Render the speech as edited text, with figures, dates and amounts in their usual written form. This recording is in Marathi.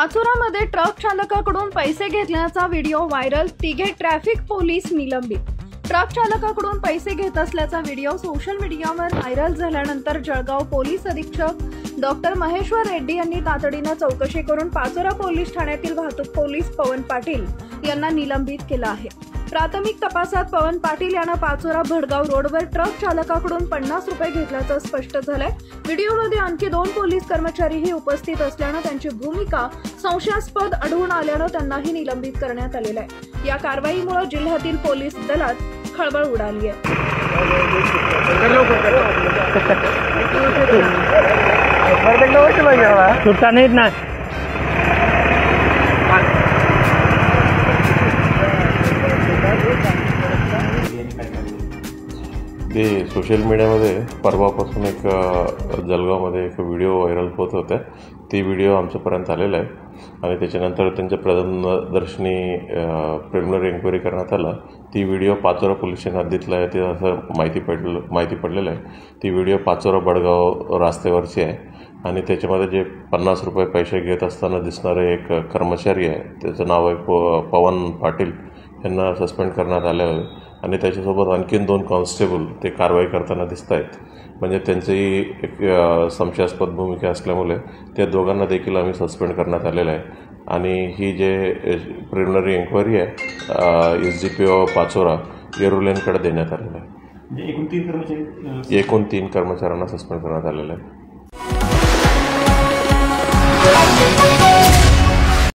पाचोरामध्ये ट्रक चालकाकडून पैसे घेतल्याचा व्हिडिओ व्हायरल, तिघे ट्रॅफिक पोलीस निलंबित। ट्रक चालकाकडून पैसे घेत असल्याचा व्हिडिओ सोशल मीडियावर व्हायरल झाल्यानंतर जळगाव पोलीस अधीक्षक डॉक्टर महेश्वर रेड्डी यांनी तातडीने चौकशी करून पाचोरा पोलीस ठाण्यातील वाहतूक पोलीस पवन पाटील यांना निलंबित केलं आहे। प्राथमिक तपासात पवन पाटील यांना पाचोरा भडगाव रोडवर ट्रक चालकाकडून 50 रुपये घेतल्याचं स्पष्ट झालंय। व्हिडिओमध्ये आणखी 2 पोलीस कर्मचारीही उपस्थित असल्यानं त्यांची भूमिका संशयास्पद आढळून आल्यानं त्यांनाही निलंबित करण्यात आलेलं आहे। या कारवाईमुळे जिल्ह्यातील पोलीस दलात खळबळ उडाली आहे। ते सोशल मीडियामध्ये परवापासून एक जळगावमध्ये एक व्हिडिओ व्हायरल होत होता। ती व्हिडिओ आमच्यापर्यंत आलेला आहे आणि त्याच्यानंतर त्यांच्या प्रथमदर्शनी प्रिलिमिनरी एन्क्वायरी करण्यात आला। ती व्हिडिओ पाचोरा पोलीस स्टेशन हद्दीतला आहे ते असं माहिती पडलेलं आहे। ती व्हिडिओ पाचोरा बडगाव रस्त्यावरची आहे आणि त्याच्यामध्ये जे 50 रुपये पैसे घेत असताना दिसणारे एक कर्मचारी आहे, त्याचं नाव आहे पवन पाटील, यांना सस्पेंड करण्यात आले आहे आणि त्याच्यासोबत आणखीन 2 कॉन्स्टेबल ते कारवाई करताना दिसत आहेत। म्हणजे त्यांचीही एक संशयास्पद भूमिका असल्यामुळे त्या दोघांना देखील आम्ही सस्पेंड करण्यात आलेलं आहे आणि ही जे प्रिलिमिनरी एन्क्वायरी आहे SDPO पाचोरा येरुलेनकडे देण्यात आलेलं आहे। एकूण 3 कर्मचाऱ्यांना सस्पेंड करण्यात आलेलं आहे।